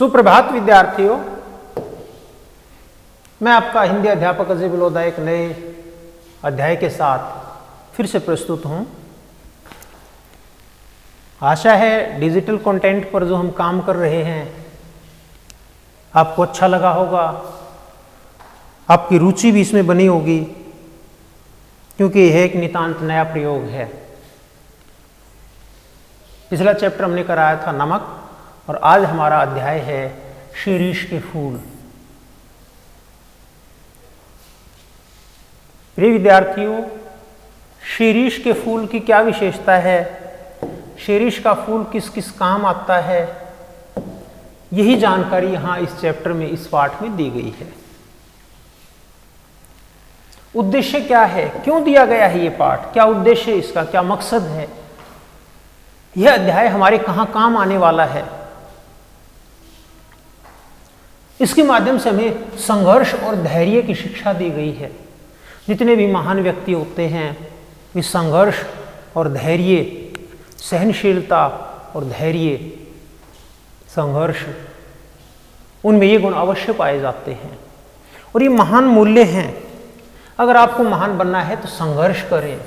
सुप्रभात विद्यार्थियों, मैं आपका हिंदी अध्यापक अजय बिलोदा एक नए अध्याय के साथ फिर से प्रस्तुत हूं। आशा है डिजिटल कंटेंट पर जो हम काम कर रहे हैं आपको अच्छा लगा होगा, आपकी रुचि भी इसमें बनी होगी, क्योंकि यह एक नितांत नया प्रयोग है। पिछला चैप्टर हमने कराया था नमक, और आज हमारा अध्याय है शीरीष के फूल। प्रिय विद्यार्थियों, शीरीष के फूल की क्या विशेषता है, शीरीष का फूल किस किस काम आता है, यही जानकारी यहाँ इस चैप्टर में, इस पाठ में दी गई है। उद्देश्य क्या है, क्यों दिया गया है ये पाठ, क्या उद्देश्य इसका, क्या मकसद है, यह अध्याय हमारे कहाँ काम आने वाला है। इसके माध्यम से हमें संघर्ष और धैर्य की शिक्षा दी गई है। जितने भी महान व्यक्ति होते हैं वे संघर्ष और धैर्य, सहनशीलता और धैर्य, संघर्ष, उनमें ये गुण अवश्य पाए जाते हैं और ये महान मूल्य हैं। अगर आपको महान बनना है तो संघर्ष करें।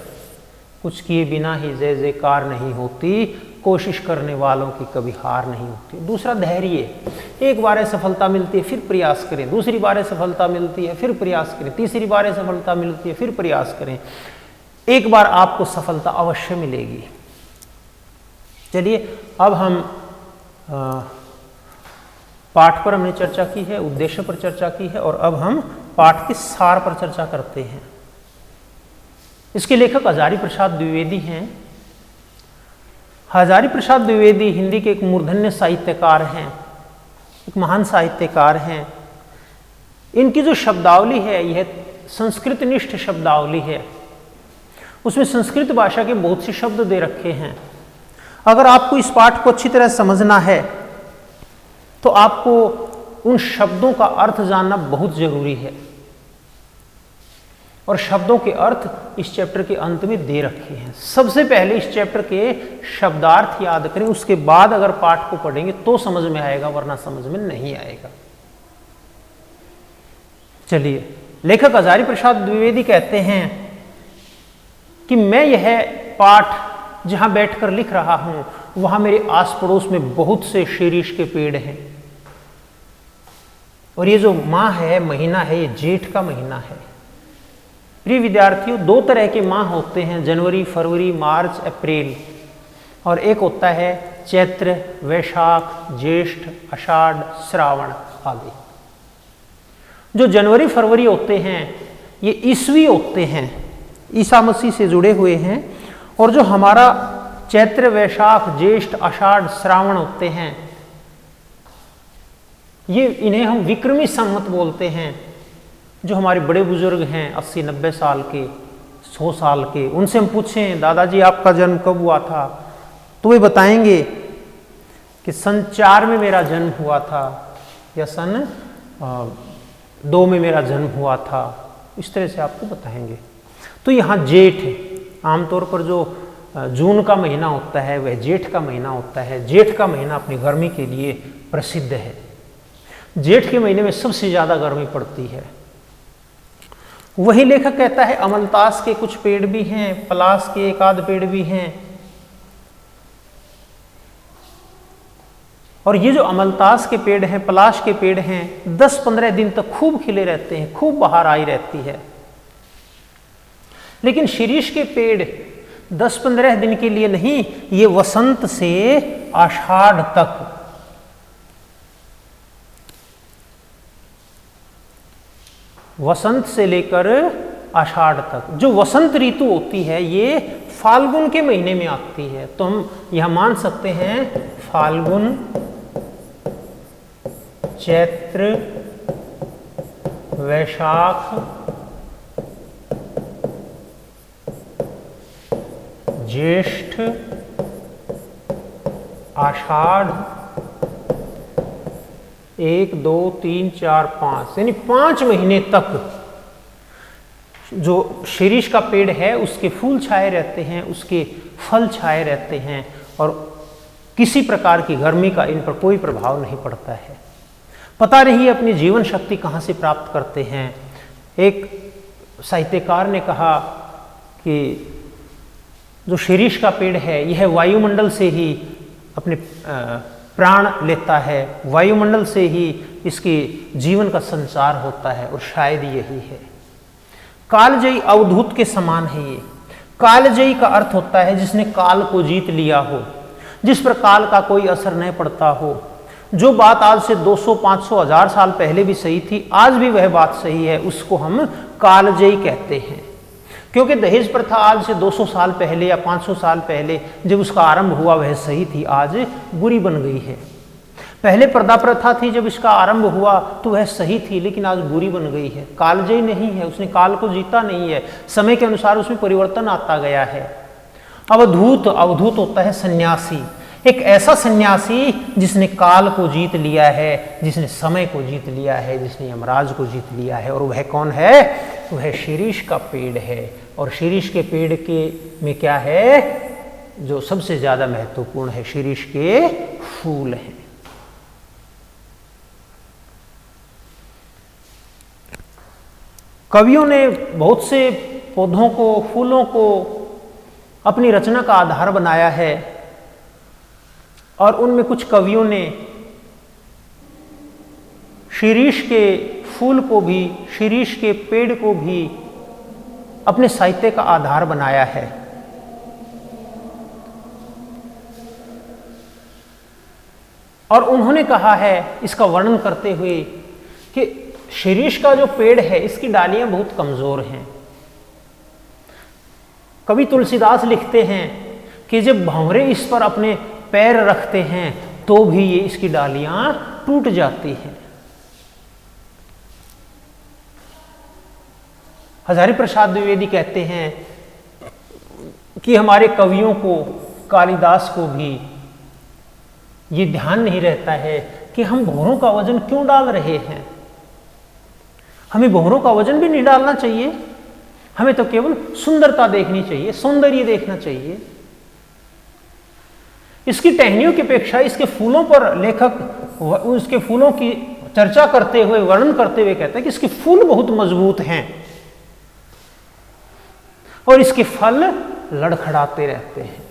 कुछ किए बिना ही जय जयकार नहीं होती, कोशिश करने वालों की कभी हार नहीं होती। दूसरा धैर्य, एक बार असफलता मिलती है फिर प्रयास करें, दूसरी बार असफलता मिलती है फिर प्रयास करें, तीसरी बार असफलता मिलती है फिर प्रयास करें, एक बार आपको सफलता अवश्य मिलेगी। चलिए अब हम पाठ पर हमने चर्चा की है, उद्देश्य पर चर्चा की है, और अब हम पाठ के सार पर चर्चा करते हैं। इसके लेखक हजारी प्रसाद द्विवेदी हैं। हजारी प्रसाद द्विवेदी हिंदी के एक मूर्धन्य साहित्यकार हैं, एक महान साहित्यकार हैं। इनकी जो शब्दावली है यह संस्कृत निष्ठ शब्दावली है। उसमें संस्कृत भाषा के बहुत से शब्द दे रखे हैं। अगर आपको इस पाठ को अच्छी तरह समझना है तो आपको उन शब्दों का अर्थ जानना बहुत जरूरी है, और शब्दों के अर्थ इस चैप्टर के अंत में दे रखे हैं। सबसे पहले इस चैप्टर के शब्दार्थ याद करें, उसके बाद अगर पाठ को पढ़ेंगे तो समझ में आएगा, वरना समझ में नहीं आएगा। चलिए, लेखक हजारी प्रसाद द्विवेदी कहते हैं कि मैं यह पाठ जहां बैठकर लिख रहा हूं वहां मेरे आस पड़ोस में बहुत से शीरीष के पेड़ हैं, और ये जो माह है, महीना है, ये जेठ का महीना है। प्रिय विद्यार्थियों, दो तरह के माह होते हैं, जनवरी, फरवरी, मार्च, अप्रैल, और एक होता है चैत्र, वैशाख, ज्येष्ठ, आषाढ़, श्रावण आदि। जो जनवरी फरवरी होते हैं ये ईस्वी होते हैं, ईसा मसीह से जुड़े हुए हैं, और जो हमारा चैत्र, वैशाख, ज्येष्ठ, आषाढ़, श्रावण होते हैं ये, इन्हें हम विक्रमी संवत बोलते हैं। जो हमारे बड़े बुजुर्ग हैं 80-90 साल के, 100 साल के, उनसे हम पूछें दादाजी आपका जन्म कब हुआ था, तो वे बताएंगे कि सन 4 में मेरा जन्म हुआ था, या सन 2 में मेरा जन्म हुआ था, इस तरह से आपको बताएंगे। तो यहाँ जेठ है, आमतौर पर जो जून का महीना होता है वह जेठ का महीना होता है। जेठ का महीना अपनी गर्मी के लिए प्रसिद्ध है। जेठ के महीने में सबसे ज़्यादा गर्मी पड़ती है। वही लेखक कहता है अमलतास के कुछ पेड़ भी हैं, पलास के एक आध पेड़ भी हैं, और ये जो अमलतास के पेड़ हैं, पलाश के पेड़ हैं, 10-15 दिन तक खूब खिले रहते हैं, खूब बहार आई रहती है। लेकिन शीरीष के पेड़ 10-15 दिन के लिए नहीं, ये वसंत से आषाढ़ तक, वसंत से लेकर आषाढ़ तक, जो वसंत ऋतु होती है ये फाल्गुन के महीने में आती है। तो हम यह मान सकते हैं फाल्गुन, चैत्र, वैशाख, ज्येष्ठ, आषाढ़, 1, 2, 3, 4, 5, यानी 5 महीने तक जो शीरीष का पेड़ है उसके फूल छाए रहते हैं, उसके फल छाए रहते हैं, और किसी प्रकार की गर्मी का इन पर कोई प्रभाव नहीं पड़ता है। पता नहीं अपनी जीवन शक्ति कहाँ से प्राप्त करते हैं। एक साहित्यकार ने कहा कि जो शीरीष का पेड़ है यह वायुमंडल से ही अपने प्राण लेता है, वायुमंडल से ही इसके जीवन का संचार होता है, और शायद यही है। कालजयी अवधूत के समान है ये। कालजयी का अर्थ होता है जिसने काल को जीत लिया हो, जिस पर काल का कोई असर नहीं पड़ता हो। जो बात आज से 200, 500, 1000 साल पहले भी सही थी, आज भी वह बात सही है, उसको हम कालजयी कहते हैं। क्योंकि दहेज प्रथा आज से 200 साल पहले या 500 साल पहले जब उसका आरंभ हुआ वह सही थी, आज बुरी बन गई है। पहले पर्दा प्रथा थी, जब इसका आरंभ हुआ तो वह सही थी, लेकिन आज बुरी बन गई है। कालजयी नहीं है, उसने काल को जीता नहीं है, समय के अनुसार उसमें परिवर्तन आता गया है। अवधूत, अवधूत होता है सन्यासी, एक ऐसा सन्यासी जिसने काल को जीत लिया है, जिसने समय को जीत लिया है, जिसने यमराज को जीत लिया है। और वह कौन है? वह शीरीष का पेड़ है। और शीरीष के पेड़ के में क्या है जो सबसे ज्यादा महत्वपूर्ण है? शीरीष के फूल हैं। कवियों ने बहुत से पौधों को, फूलों को अपनी रचना का आधार बनाया है, और उनमें कुछ कवियों ने शीरीष के फूल को भी, शीरीष के पेड़ को भी अपने साहित्य का आधार बनाया है। और उन्होंने कहा है इसका वर्णन करते हुए कि शीरीष का जो पेड़ है इसकी डालियां बहुत कमजोर हैं। कवि तुलसीदास लिखते हैं कि जब भंवरे इस पर अपने पैर रखते हैं तो भी ये इसकी डालियां टूट जाती हैं। हजारी प्रसाद द्विवेदी कहते हैं कि हमारे कवियों को, कालिदास को भी ये ध्यान नहीं रहता है कि हम भंवरों का वजन क्यों डाल रहे हैं। हमें भंवरों का वजन भी नहीं डालना चाहिए, हमें तो केवल सुंदरता देखनी चाहिए, सौंदर्य देखना चाहिए। इसकी टहनियों की अपेक्षा इसके फूलों पर लेखक उसके फूलों की चर्चा करते हुए, वर्णन करते हुए कहता है कि इसके फूल बहुत मजबूत हैं और इसके फल लड़खड़ाते रहते हैं।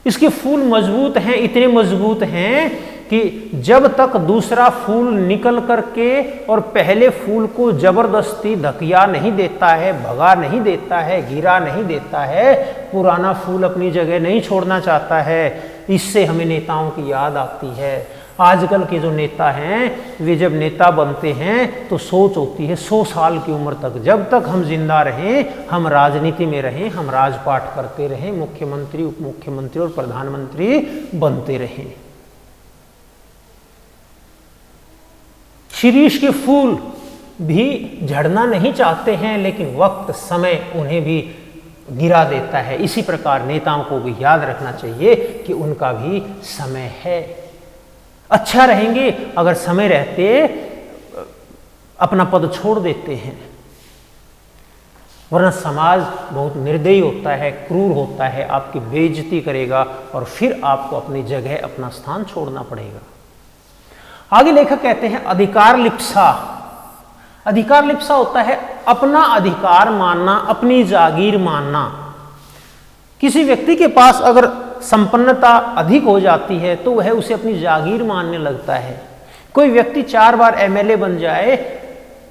इसके फूल मजबूत हैं, इतने मजबूत हैं कि जब तक दूसरा फूल निकल करके और पहले फूल को जबरदस्ती धकिया नहीं देता है, भगा नहीं देता है, गिरा नहीं देता है, पुराना फूल अपनी जगह नहीं छोड़ना चाहता है। इससे हमें नेताओं की याद आती है। आजकल के जो नेता हैं वे जब नेता बनते हैं तो सोच होती है 100 साल की उम्र तक, जब तक हम जिंदा रहें, हम राजनीति में रहें, हम राजपाट करते रहें, मुख्यमंत्री, उप मुख्यमंत्री और प्रधानमंत्री बनते रहें। शीरीष के फूल भी झड़ना नहीं चाहते हैं, लेकिन वक्त, समय उन्हें भी गिरा देता है। इसी प्रकार नेताओं को भी याद रखना चाहिए कि उनका भी समय है। अच्छा रहेंगे अगर समय रहते अपना पद छोड़ देते हैं, वरना समाज बहुत निर्दयी होता है, क्रूर होता है, आपकी बेइज्जती करेगा और फिर आपको अपनी जगह, अपना स्थान छोड़ना पड़ेगा। आगे लेखक कहते हैं अधिकार लिप्सा। अधिकार लिप्सा होता है अपना अधिकार मानना, अपनी जागीर मानना। किसी व्यक्ति के पास अगर संपन्नता अधिक हो जाती है तो वह उसे अपनी जागीर मानने लगता है। कोई व्यक्ति 4 बार एमएलए बन जाए,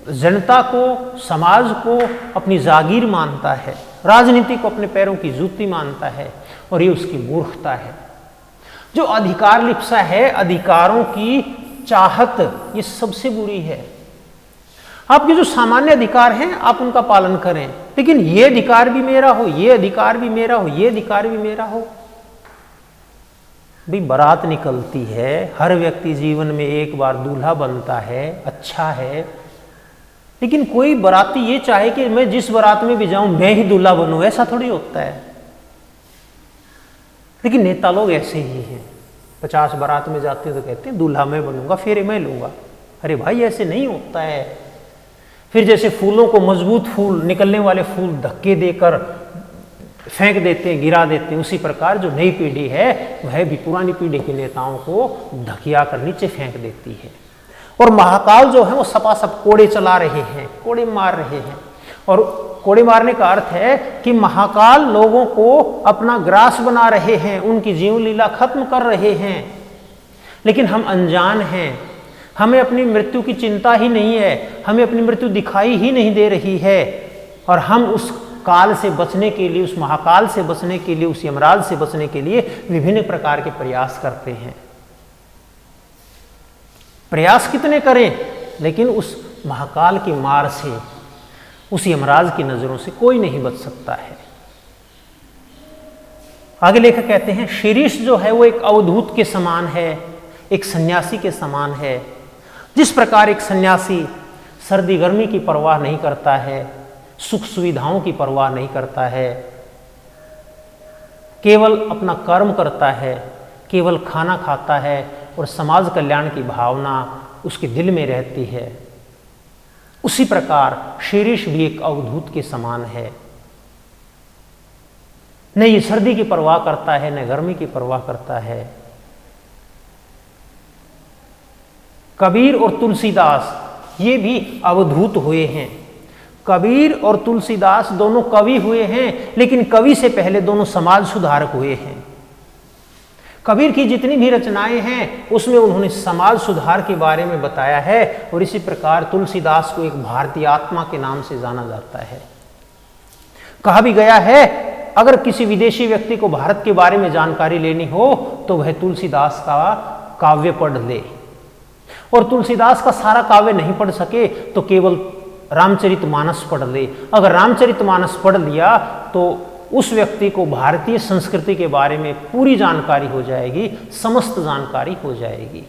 जनता को, समाज को अपनी जागीर मानता है, राजनीति को अपने पैरों की जूती मानता है, और ये उसकी मूर्खता है। जो अधिकार लिप्सा है, अधिकारों की चाहत, ये सबसे बुरी है। आपके जो सामान्य अधिकार हैं आप उनका पालन करें, लेकिन ये अधिकार भी मेरा हो, ये अधिकार भी मेरा हो, ये अधिकार भी मेरा हो। भाई बारात निकलती है, हर व्यक्ति जीवन में एक बार दूल्हा बनता है, अच्छा है, लेकिन कोई बाराती ये चाहे कि मैं जिस बारात में भी जाऊं मैं ही दूल्हा बनूं, ऐसा थोड़ी होता है। लेकिन नेता लोग ऐसे ही हैं, 50 बारात में जाते हैं तो कहते हैं दूल्हा मैं बनूंगा, फेरे मैं लूंगा। अरे भाई ऐसे नहीं होता है। फिर जैसे फूलों को, मजबूत फूल, निकलने वाले फूल धक्के देकर फेंक देते हैं, गिरा देते हैं, उसी प्रकार जो नई पीढ़ी है वह भी पुरानी पीढ़ी के नेताओं को धकिया कर नीचे फेंक देती है। और महाकाल जो है वो सपासप कोड़े चला रहे हैं, कोड़े मार रहे हैं। और कोड़े मारने का अर्थ है कि महाकाल लोगों को अपना ग्रास बना रहे हैं, उनकी जीवन लीला खत्म कर रहे हैं। लेकिन हम अनजान हैं, हमें अपनी मृत्यु की चिंता ही नहीं है, हमें अपनी मृत्यु दिखाई ही नहीं दे रही है। और हम उस काल से बचने के लिए, उस महाकाल से बचने के लिए, उस यमराज से बचने के लिए विभिन्न प्रकार के प्रयास करते हैं। प्रयास कितने करें, लेकिन उस महाकाल की मार से, उस यमराज की नजरों से कोई नहीं बच सकता है। आगे लेखक कहते हैं शीरीष जो है वो एक अवधूत के समान है, एक सन्यासी के समान है। जिस प्रकार एक सन्यासी सर्दी गर्मी की परवाह नहीं करता है, सुख सुविधाओं की परवाह नहीं करता है, केवल अपना कर्म करता है, केवल खाना खाता है और समाज कल्याण की भावना उसके दिल में रहती है, उसी प्रकार शीरीष भी एक अवधूत के समान है। न ये सर्दी की परवाह करता है, न गर्मी की परवाह करता है। कबीर और तुलसीदास ये भी अवधूत हुए हैं। कबीर और तुलसीदास दोनों कवि हुए हैं, लेकिन कवि से पहले दोनों समाज सुधारक हुए हैं। कबीर की जितनी भी रचनाएं हैं उसमें उन्होंने समाज सुधार के बारे में बताया है। और इसी प्रकार तुलसीदास को एक भारतीय आत्मा के नाम से जाना जाता है। कहा भी गया है अगर किसी विदेशी व्यक्ति को भारत के बारे में जानकारी लेनी हो तो वह तुलसीदास का काव्य पढ़ ले। और तुलसीदास का सारा काव्य नहीं पढ़ सके तो केवल रामचरितमानस पढ़ ले। अगर रामचरितमानस पढ़ लिया तो उस व्यक्ति को भारतीय संस्कृति के बारे में पूरी जानकारी हो जाएगी, समस्त जानकारी हो जाएगी।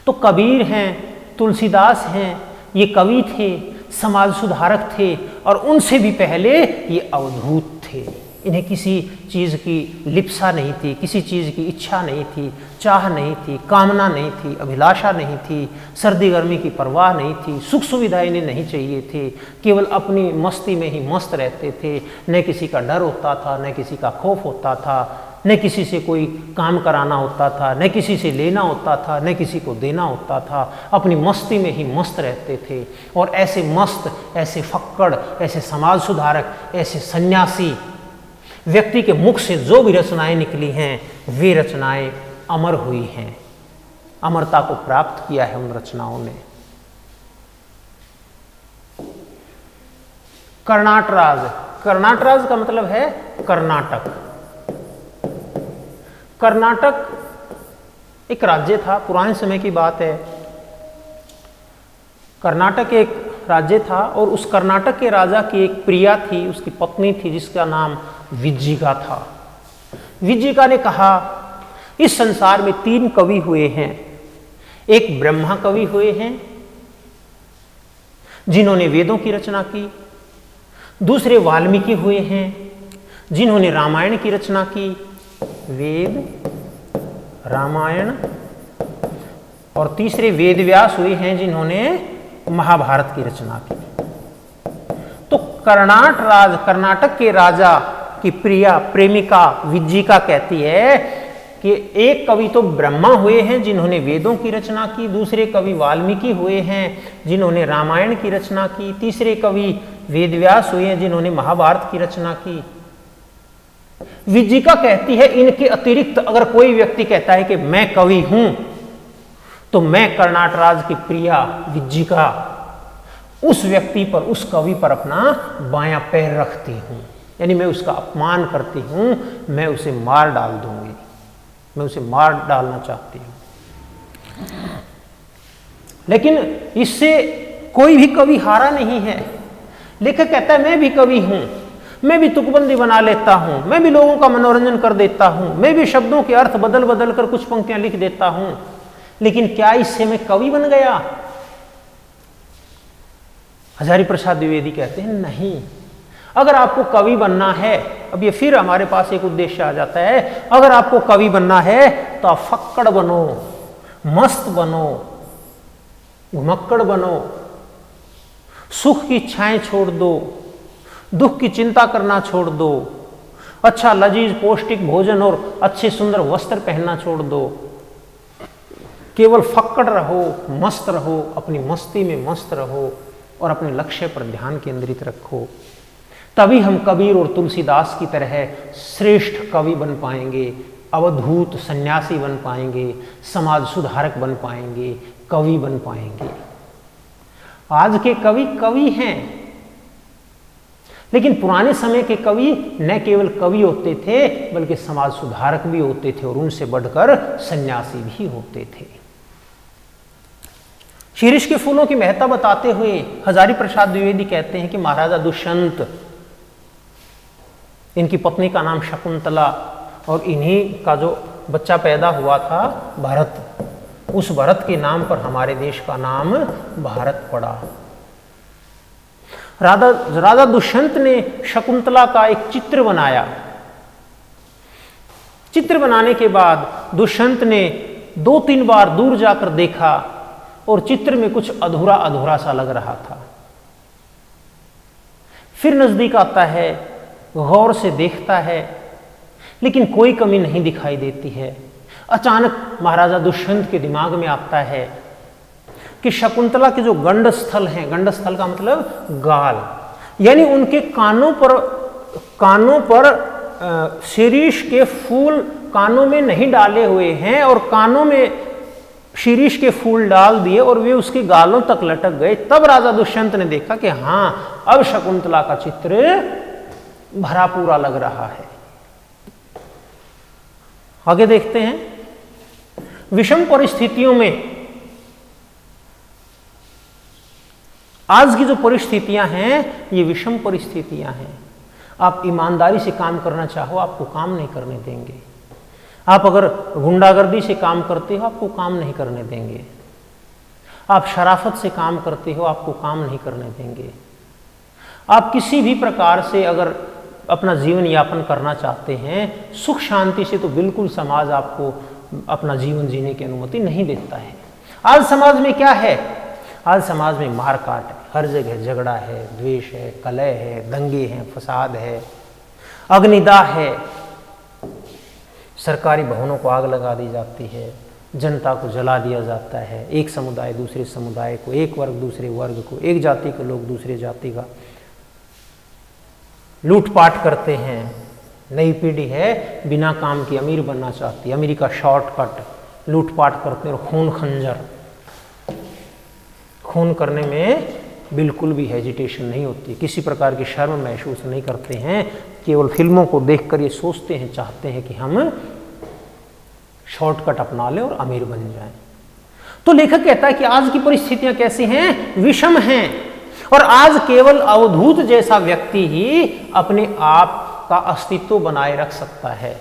तो कबीर हैं, तुलसीदास हैं, ये कवि थे, समाज सुधारक थे और उनसे भी पहले ये अवधूत थे। इन्हें किसी चीज़ की लिप्सा नहीं थी, किसी चीज़ की इच्छा नहीं थी, चाह नहीं थी, कामना नहीं थी, अभिलाषा नहीं थी, सर्दी गर्मी की परवाह नहीं थी, सुख सुविधा इन्हें नहीं चाहिए थे। केवल अपनी मस्ती में ही मस्त रहते थे। न किसी का डर होता था, न किसी का खौफ होता था, न किसी से कोई काम कराना होता था, न किसी से लेना होता था, न किसी को देना होता था। अपनी मस्ती में ही मस्त रहते थे। और ऐसे मस्त, ऐसे फक्कड़, ऐसे समाज सुधारक, ऐसे सन्यासी व्यक्ति के मुख से जो भी रचनाएं निकली हैं वे रचनाएं अमर हुई हैं, अमरता को प्राप्त किया है उन रचनाओं ने। कर्नाटराज, कर्नाटराज का मतलब है कर्नाटक। कर्नाटक एक राज्य था, पुराने समय की बात है। कर्नाटक एक राज्य था और उस कर्नाटक के राजा की एक प्रिया थी, उसकी पत्नी थी जिसका नाम विज्जिका था। विज्जिका ने कहा इस संसार में 3 कवि हुए हैं। एक ब्रह्मा कवि हुए हैं जिन्होंने वेदों की रचना की, दूसरे वाल्मीकि हुए हैं जिन्होंने रामायण की रचना की, वेद रामायण, और तीसरे वेदव्यास हुए हैं जिन्होंने महाभारत की रचना की। तो कर्नाटराज, कर्नाटक के राजा की प्रिया प्रेमिका विज्जिका कहती है कि एक कवि तो ब्रह्मा हुए हैं जिन्होंने वेदों की रचना की, दूसरे कवि वाल्मीकि हुए हैं जिन्होंने रामायण की रचना की, तीसरे कवि वेदव्यास हुए हैं जिन्होंने महाभारत की रचना की। विज्जिका कहती है इनके अतिरिक्त अगर कोई व्यक्ति कहता है कि मैं कवि हूं तो मैं कर्नाटराज की प्रिया विज्जिका उस व्यक्ति पर, उस कवि पर अपना बायां पैर रखती हूं, यानी मैं उसका अपमान करती हूं, मैं उसे मार डाल दूंगी, मैं उसे मार डालना चाहती हूं। लेकिन इससे कोई भी कवि हारा नहीं है। लेखक कहता है मैं भी कवि हूं, मैं भी तुकबंदी बना लेता हूं, मैं भी लोगों का मनोरंजन कर देता हूं, मैं भी शब्दों के अर्थ बदल बदल कर कुछ पंक्तियां लिख देता हूं, लेकिन क्या इससे मैं कवि बन गया? हजारी प्रसाद द्विवेदी कहते हैं नहीं। अगर आपको कवि बनना है, अब ये फिर हमारे पास एक उद्देश्य आ जाता है, अगर आपको कवि बनना है तो आप फक्कड़ बनो, मस्त बनो, घुमक्कड़ बनो, सुख की इच्छाएं छोड़ दो, दुख की चिंता करना छोड़ दो, अच्छा लजीज पौष्टिक भोजन और अच्छे सुंदर वस्त्र पहनना छोड़ दो, केवल फक्कड़ रहो, मस्त रहो, अपनी मस्ती में मस्त रहो और अपने लक्ष्य पर ध्यान केंद्रित रखो। तभी हम कबीर और तुलसीदास की तरह श्रेष्ठ कवि बन पाएंगे, अवधूत सन्यासी बन पाएंगे, समाज सुधारक बन पाएंगे, कवि बन पाएंगे। आज के कवि कवि हैं, लेकिन पुराने समय के कवि न केवल कवि होते थे बल्कि समाज सुधारक भी होते थे और उनसे बढ़कर सन्यासी भी होते थे। शीरीष के फूलों की महत्ता बताते हुए हजारी प्रसाद द्विवेदी कहते हैं कि महाराजा दुष्यंत, इनकी पत्नी का नाम शकुंतला और इन्हीं का जो बच्चा पैदा हुआ था भरत, उस भरत के नाम पर हमारे देश का नाम भारत पड़ा। राजा दुष्यंत ने शकुंतला का एक चित्र बनाया। चित्र बनाने के बाद दुष्यंत ने 2-3 बार दूर जाकर देखा और चित्र में कुछ अधूरा अधूरा सा लग रहा था। फिर नजदीक आता है, गौर से देखता है, लेकिन कोई कमी नहीं दिखाई देती है। अचानक महाराजा दुष्यंत के दिमाग में आता है कि शकुंतला के जो गंडस्थल हैं, गंडस्थल का मतलब गाल, यानी उनके कानों पर शीरीष के फूल कानों में नहीं डाले हुए हैं और कानों में शीरीष के फूल डाल दिए और वे उसके गालों तक लटक गए। तब राजा दुष्यंत ने देखा कि हाँ, अब शकुंतला का चित्र भरा पूरा लग रहा है। आगे देखते हैं। विषम परिस्थितियों में आज की जो परिस्थितियां हैं ये विषम परिस्थितियां हैं। आप ईमानदारी से काम करना चाहो, आपको काम नहीं करने देंगे। आप अगर गुंडागर्दी से काम करते हो, आपको काम नहीं करने देंगे। आप शराफत से काम करते हो, आपको काम नहीं करने देंगे। आप किसी भी प्रकार से अगर अपना जीवन यापन करना चाहते हैं, सुख शांति से, तो बिल्कुल समाज आपको अपना जीवन जीने की अनुमति नहीं देता है। आज समाज में क्या है? आज समाज में मार काट है, हर जगह झगड़ा है, द्वेष है, कलह है, दंगे हैं, फसाद है, अग्निदाह है, सरकारी भवनों को आग लगा दी जाती है, जनता को जला दिया जाता है, एक समुदाय दूसरे समुदाय को, एक वर्ग दूसरे वर्ग को, एक जाति के लोग दूसरे जाति का लूटपाट करते हैं। नई पीढ़ी है बिना काम की अमीर बनना चाहती है, अमीरी का शॉर्टकट, लूटपाट करते हैं और खून खंजर, खून करने में बिल्कुल भी हेजिटेशन नहीं होती, किसी प्रकार की शर्म महसूस नहीं करते हैं। केवल फिल्मों को देखकर ये सोचते हैं, चाहते हैं कि हम शॉर्टकट अपना लें और अमीर बन जाएं। तो लेखक कहता है कि आज की परिस्थितियां कैसी हैं? विषम हैं। और आज केवल अवधूत जैसा व्यक्ति ही अपने आप का अस्तित्व बनाए रख सकता है।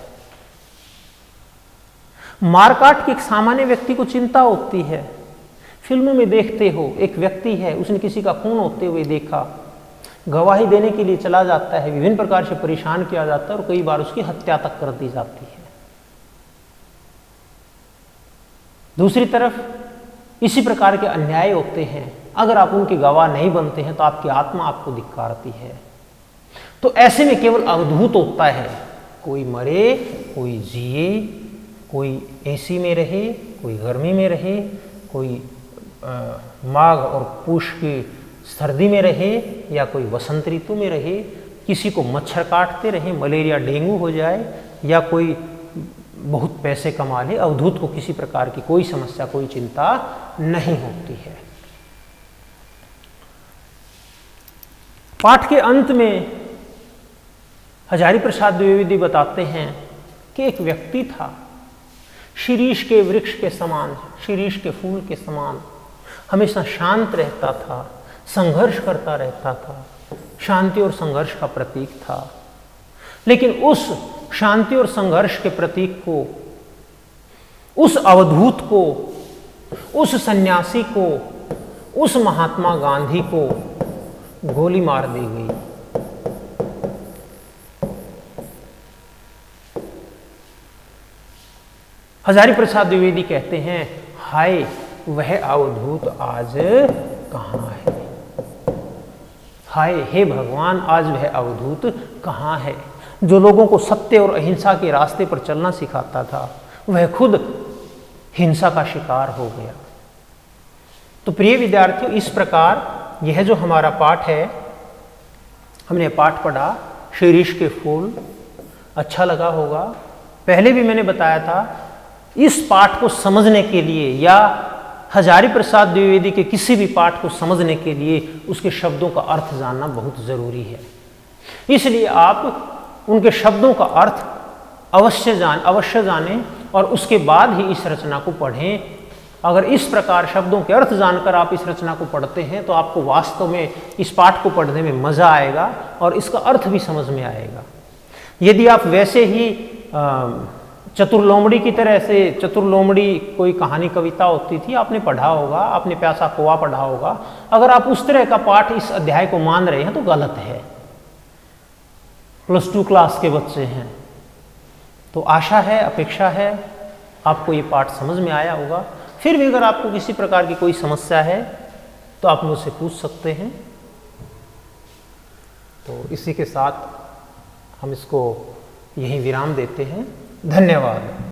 मारकाट की एक सामान्य व्यक्ति को चिंता होती है। फिल्मों में देखते हो, एक व्यक्ति है, उसने किसी का खून होते हुए देखा, गवाही देने के लिए चला जाता है, विभिन्न प्रकार से परेशान किया जाता है और कई बार उसकी हत्या तक कर दी जाती है। दूसरी तरफ इसी प्रकार के अन्याय होते हैं, अगर आप उनके गवाह नहीं बनते हैं तो आपकी आत्मा आपको धिक्कारती है। तो ऐसे में केवल अवधूत होता है, कोई मरे, कोई जिए, कोई एसी में रहे, कोई गर्मी में रहे, कोई माघ और पूष की सर्दी में रहे या कोई वसंत ऋतु में रहे, किसी को मच्छर काटते रहे, मलेरिया डेंगू हो जाए या कोई बहुत पैसे कमा ले, अवधूत को किसी प्रकार की कोई समस्या, कोई चिंता नहीं होती है। पाठ के अंत में हजारी प्रसाद द्विवेदी बताते हैं कि एक व्यक्ति था, शीरीष के वृक्ष के समान, शीरीष के फूल के समान, हमेशा शांत रहता था, संघर्ष करता रहता था, शांति और संघर्ष का प्रतीक था। लेकिन उस शांति और संघर्ष के प्रतीक को, उस अवधूत को, उस सन्यासी को, उस महात्मा गांधी को गोली मार दी गई। हजारी प्रसाद द्विवेदी कहते हैं, हाय वह अवधूत आज कहाँ है? हाय हे भगवान, आज वह अवधूत कहाँ है जो लोगों को सत्य और अहिंसा के रास्ते पर चलना सिखाता था, वह खुद हिंसा का शिकार हो गया। तो प्रिय विद्यार्थियों, इस प्रकार यह जो हमारा पाठ है, हमने पाठ पढ़ा शीरीष के फूल, अच्छा लगा होगा। पहले भी मैंने बताया था, इस पाठ को समझने के लिए या हजारी प्रसाद द्विवेदी के किसी भी पाठ को समझने के लिए उसके शब्दों का अर्थ जानना बहुत ज़रूरी है। इसलिए आप उनके शब्दों का अर्थ अवश्य जानें और उसके बाद ही इस रचना को पढ़ें। अगर इस प्रकार शब्दों के अर्थ जानकर आप इस रचना को पढ़ते हैं तो आपको वास्तव में इस पाठ को पढ़ने में मज़ा आएगा और इसका अर्थ भी समझ में आएगा। यदि आप वैसे ही चतुर्लोमड़ी की तरह से, चतुर्लोमड़ी कोई कहानी कविता होती थी, आपने पढ़ा होगा, आपने प्यासा कुआं पढ़ा होगा, अगर आप उस तरह का पाठ इस अध्याय को मान रहे हैं तो गलत है। +2 क्लास के बच्चे हैं, तो आशा है, अपेक्षा है आपको ये पाठ समझ में आया होगा। फिर भी अगर आपको किसी प्रकार की कोई समस्या है तो आप मुझसे पूछ सकते हैं। तो इसी के साथ हम इसको यहीं विराम देते हैं। धन्यवाद।